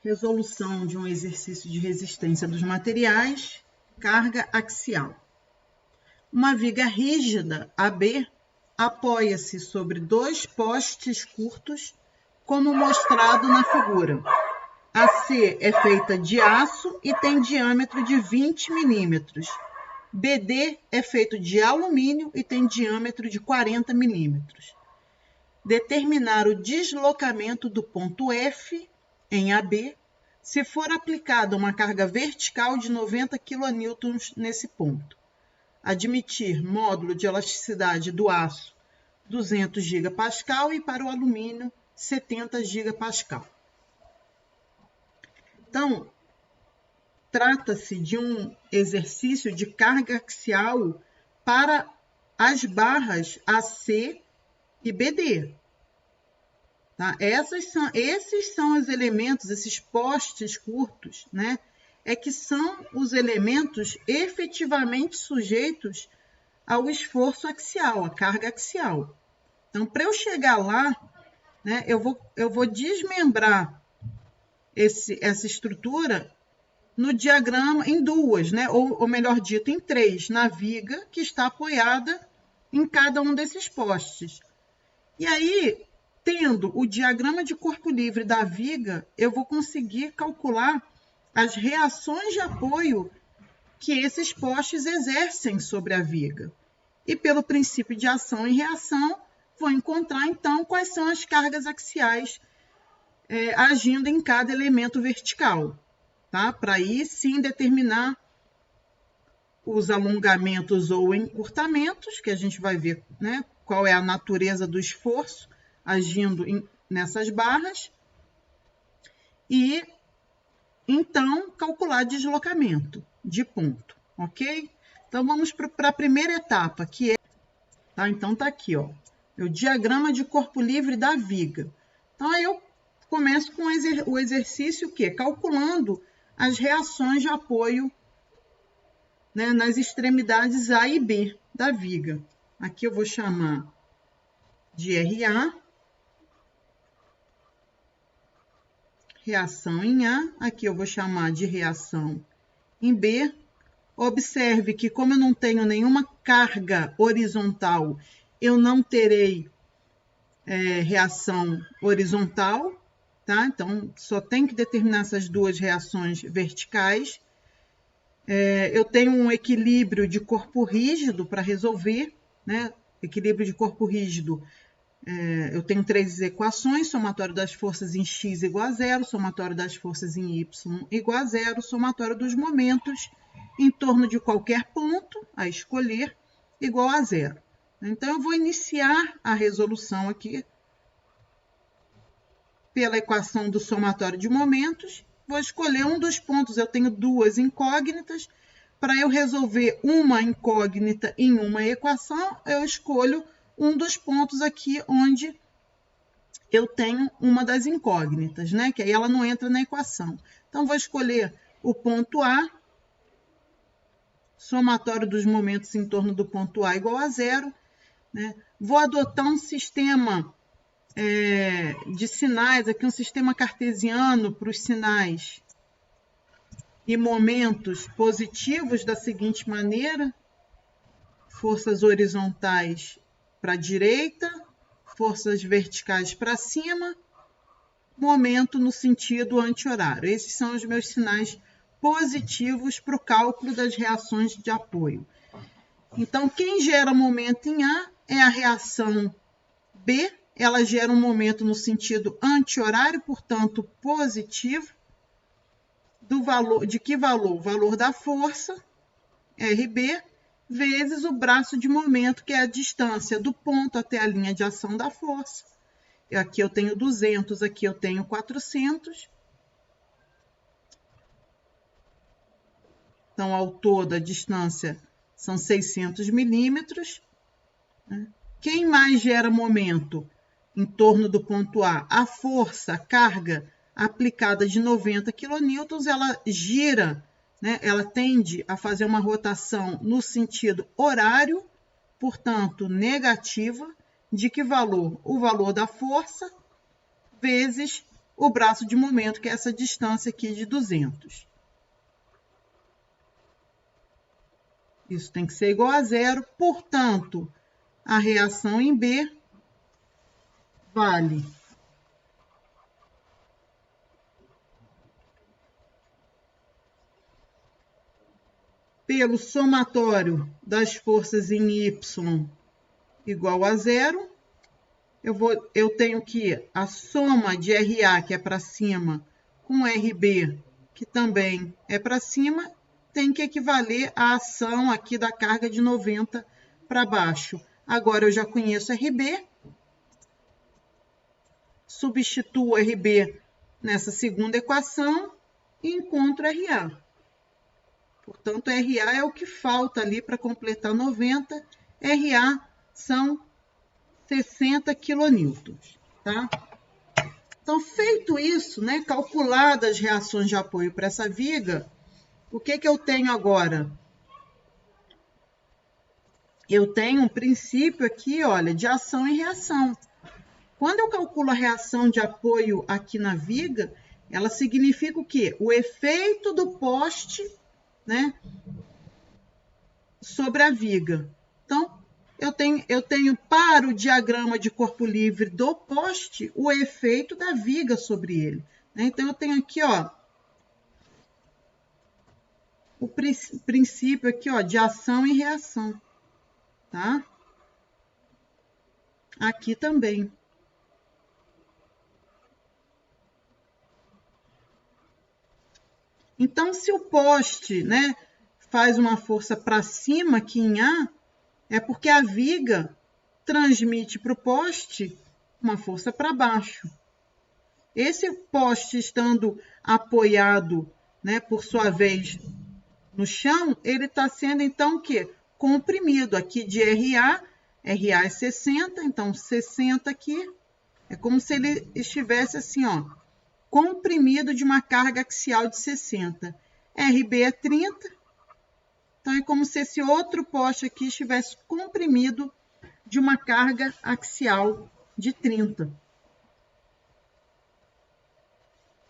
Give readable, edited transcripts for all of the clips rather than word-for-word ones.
Resolução de um exercício de resistência dos materiais, carga axial. Uma viga rígida, AB, apoia-se sobre dois postes curtos, como mostrado na figura. AC é feita de aço e tem diâmetro de 20 milímetros. BD é feito de alumínio e tem diâmetro de 40 milímetros. Determinar o deslocamento do ponto F em AB, se for aplicada uma carga vertical de 90 kN nesse ponto. Admitir módulo de elasticidade do aço 200 GPa e para o alumínio 70 GPa. Então, trata-se de um exercício de carga axial para as barras AC e BD. Tá? Esses são os elementos, esses postes curtos, né? É que são os elementos efetivamente sujeitos ao esforço axial, à carga axial. Então, para eu chegar lá, né, eu vou desmembrar essa estrutura no diagrama em duas, né? Ou melhor dito, em três, na viga que está apoiada em cada um desses postes. E aí, tendo o diagrama de corpo livre da viga, eu vou conseguir calcular as reações de apoio que esses postes exercem sobre a viga. E pelo princípio de ação e reação, vou encontrar, então, quais são as cargas axiais agindo em cada elemento vertical. Tá? Para aí, sim, determinar os alongamentos ou encurtamentos, que a gente vai ver, né, qual é a natureza do esforço agindo nessas barras, e então calcular deslocamento de ponto, ok? Então vamos para a primeira etapa, que é, tá? Então tá aqui, ó, o diagrama de corpo livre da viga. Então aí eu começo com o exercício que calculando as reações de apoio, né, nas extremidades A e B da viga. Aqui eu vou chamar de RA, reação em A, aqui eu vou chamar de reação em B. Observe que, como eu não tenho nenhuma carga horizontal, eu não terei reação horizontal, tá? Então, só tem que determinar essas duas reações verticais. Eu tenho um equilíbrio de corpo rígido para resolver, né? Equilíbrio de corpo rígido. Eu tenho três equações: somatório das forças em x igual a zero, somatório das forças em y igual a zero, somatório dos momentos em torno de qualquer ponto a escolher igual a zero. Então, eu vou iniciar a resolução aqui pela equação do somatório de momentos. Vou escolher um dos pontos, eu tenho duas incógnitas. Para eu resolver uma incógnita em uma equação, eu escolho um dos pontos aqui onde eu tenho uma das incógnitas, né? Que aí ela não entra na equação. Então, vou escolher o ponto A, somatório dos momentos em torno do ponto A igual a zero, né? Vou adotar um sistema de sinais, aqui um sistema cartesiano para os sinais e momentos positivos da seguinte maneira: forças horizontais para a direita, forças verticais para cima, momento no sentido anti-horário. Esses são os meus sinais positivos para o cálculo das reações de apoio. Então, quem gera momento em A é a reação B, ela gera um momento no sentido anti-horário, portanto, positivo. Do valor, de que valor? O valor da força, RB, vezes o braço de momento, que é a distância do ponto até a linha de ação da força. Aqui eu tenho 200, aqui eu tenho 400. Então, ao todo, a distância são 600 milímetros. Quem mais gera momento em torno do ponto A? A força, a carga aplicada de 90 kN, ela gira, né? Ela tende a fazer uma rotação no sentido horário, portanto, negativa. De que valor? O valor da força vezes o braço de momento, que é essa distância aqui de 200. Isso tem que ser igual a zero, portanto, a reação em B vale pelo somatório das forças em Y igual a zero. Eu tenho que a soma de RA, que é para cima, com RB, que também é para cima, tem que equivaler à ação aqui da carga de 90 para baixo. Agora eu já conheço RB, substituo RB nessa segunda equação e encontro RA. Portanto, RA é o que falta ali para completar 90. RA são 60 quilonewtons, tá? Então, feito isso, né, calculadas as reações de apoio para essa viga, o que eu tenho agora? Eu tenho um princípio aqui, olha, de ação e reação. Quando eu calculo a reação de apoio aqui na viga, ela significa o quê? O efeito do poste, né, sobre a viga. Então, eu tenho para o diagrama de corpo livre do poste o efeito da viga sobre ele, né? Então, eu tenho aqui, ó, o princípio aqui, ó, de ação e reação, tá? Aqui também. Então, se o poste, né, faz uma força para cima aqui em A, é porque a viga transmite para o poste uma força para baixo. Esse poste estando apoiado, né, por sua vez, no chão, ele está sendo, então, o quê? Comprimido. Aqui de RA é 60, então 60 aqui, é como se ele estivesse assim, ó, comprimido de uma carga axial de 60. RB é 30, então é como se esse outro poste aqui estivesse comprimido de uma carga axial de 30.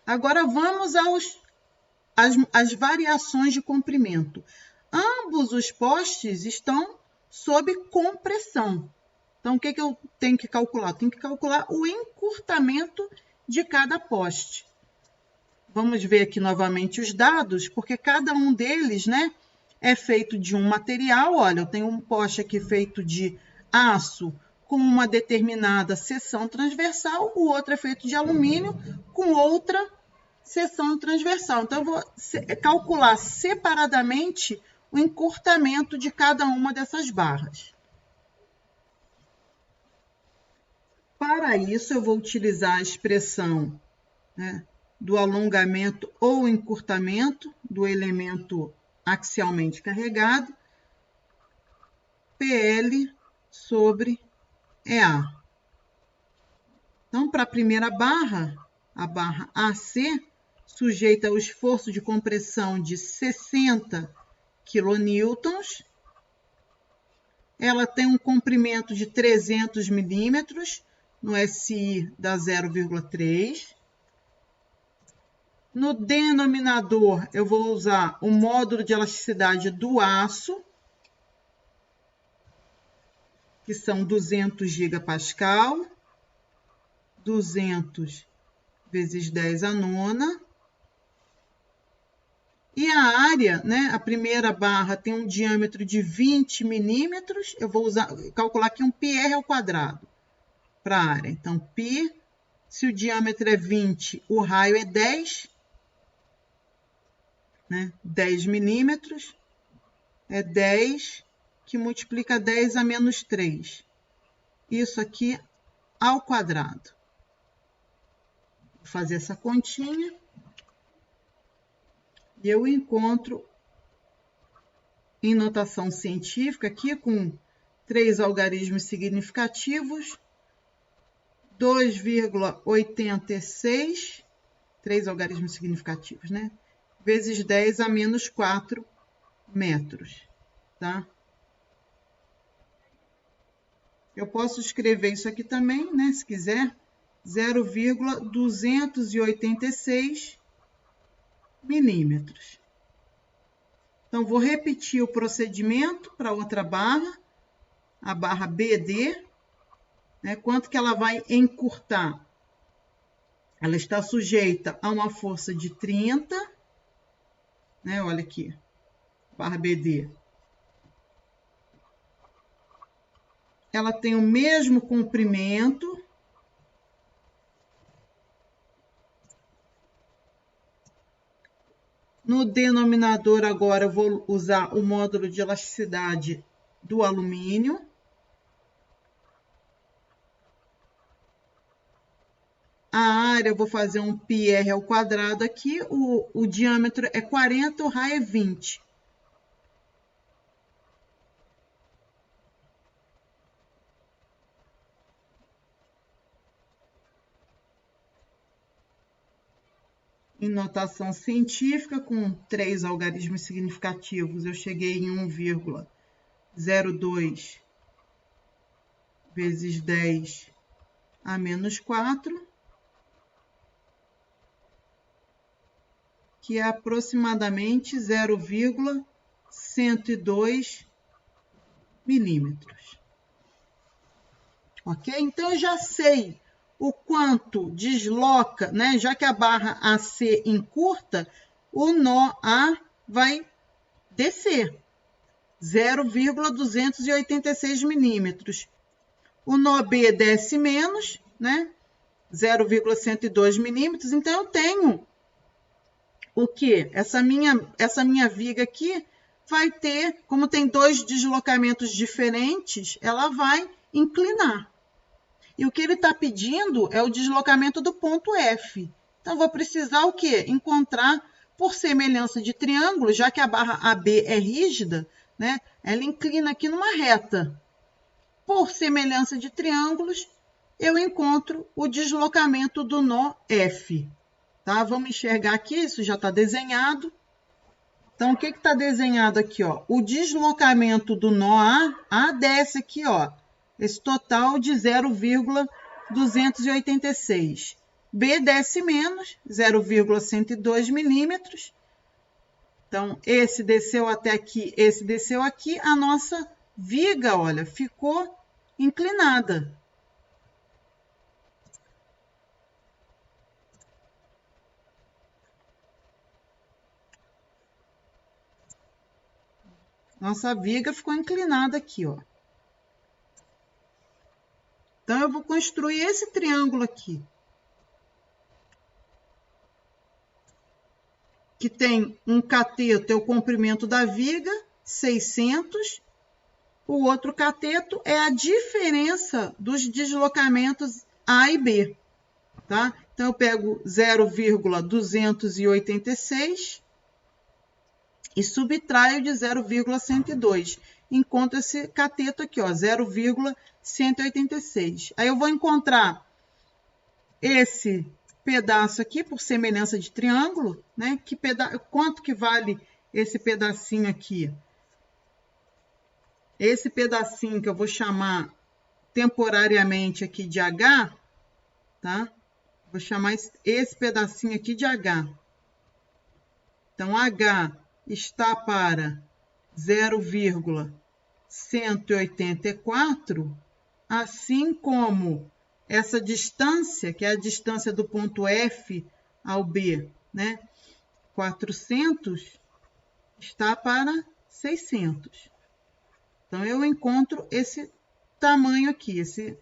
Agora vamos às variações de comprimento. Ambos os postes estão sob compressão. Então, o que eu tenho que calcular? Tenho que calcular o encurtamento de cada poste. Vamos ver aqui novamente os dados, porque cada um deles, né, é feito de um material. Olha, eu tenho um poste aqui feito de aço com uma determinada seção transversal, o outro é feito de alumínio com outra seção transversal. Então, eu vou calcular separadamente o encurtamento de cada uma dessas barras. Para isso, eu vou utilizar a expressão, né, do alongamento ou encurtamento do elemento axialmente carregado, PL sobre EA. Então, para a primeira barra, a barra AC, sujeita ao esforço de compressão de 60 quilonewtons, ela tem um comprimento de 300 milímetros, no SI dá 0,3. No denominador, eu vou usar o módulo de elasticidade do aço, que são 200 gigapascal, 200 vezes 10 a nona. E a área, né, a primeira barra tem um diâmetro de 20 milímetros, eu vou calcular aqui um πr ao quadrado para a área. Então, π, se o diâmetro é 20, o raio é 10, né? 10 milímetros é 10, que multiplica 10 a menos 3. Isso aqui ao quadrado. Vou fazer essa continha. E eu encontro em notação científica aqui com 3 algarismos significativos, 2,86, 3 algarismos significativos, né? Vezes 10 a menos 4 metros, tá? Eu posso escrever isso aqui também, né? Se quiser, 0,286 milímetros. Então, vou repetir o procedimento para outra barra, a barra BD, né? Quanto que ela vai encurtar? Ela está sujeita a uma força de 30, né? Olha aqui, barra BD. Ela tem o mesmo comprimento. No denominador, agora, eu vou usar o módulo de elasticidade do alumínio. A área, eu vou fazer um πr ao quadrado aqui. O diâmetro é 40, o raio é 20. Em notação científica, com 3 algarismos significativos, eu cheguei em 1,02 vezes 10 a menos 4, que é aproximadamente 0,102 milímetros. Ok? Então, eu já sei o quanto desloca, né? Já que a barra AC encurta, o nó A vai descer 0,286 milímetros. O nó B desce menos, né? 0,102 milímetros. Então, eu tenho o quê? Essa minha viga aqui vai ter, como tem 2 deslocamentos diferentes, ela vai inclinar. E o que ele está pedindo é o deslocamento do ponto F. Então, vou precisar o quê? Encontrar, por semelhança de triângulo, já que a barra AB é rígida, né? Ela inclina aqui numa reta. Por semelhança de triângulos, eu encontro o deslocamento do nó F. Tá? Vamos enxergar aqui, isso já está desenhado. Então, o que está desenhado aqui? Ó? O deslocamento do nó A desce aqui, ó. Esse total de 0,286. B desce menos, 0,102 milímetros. Então, esse desceu até aqui, esse desceu aqui. A nossa viga, olha, ficou inclinada. Nossa viga ficou inclinada aqui, ó. Então, eu vou construir esse triângulo aqui, que tem um cateto, é o comprimento da viga, 600. O outro cateto é a diferença dos deslocamentos A e B. Tá? Então, eu pego 0,286 e subtraio de 0,102. Encontro esse cateto aqui, ó, 0,186. Aí eu vou encontrar esse pedaço aqui, por semelhança de triângulo, né? Quanto que vale esse pedacinho aqui? Esse pedacinho que eu vou chamar temporariamente aqui de H, tá? Vou chamar esse pedacinho aqui de H. Então, H está para 0,184, assim como essa distância, que é a distância do ponto F ao B, né? 400, está para 600. Então, eu encontro esse tamanho aqui, esse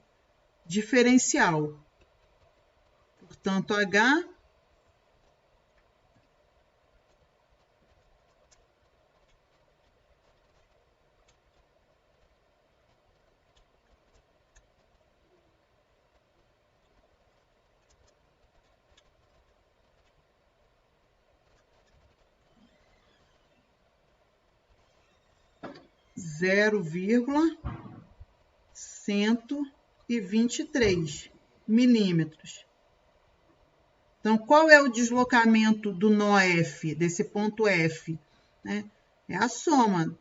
diferencial. Portanto, H é 0,123 milímetros. Então, qual é o deslocamento do nó F, desse ponto F? Né? É a soma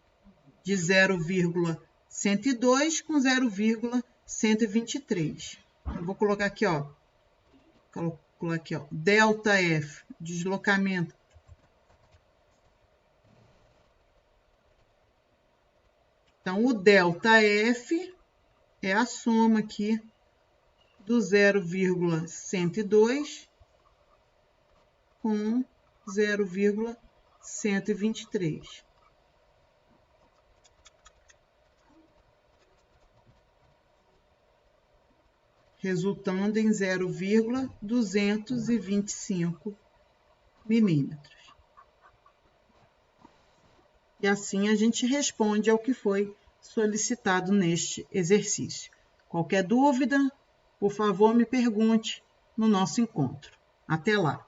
de 0,102 com 0,123. Eu vou colocar aqui, ó, calcular aqui, ó, ΔF, deslocamento. Então, o ΔF é a soma aqui do 0,102 com 0,123. Resultando em 0,225 milímetros. E assim a gente responde ao que foi solicitado neste exercício. Qualquer dúvida, por favor, me pergunte no nosso encontro. Até lá!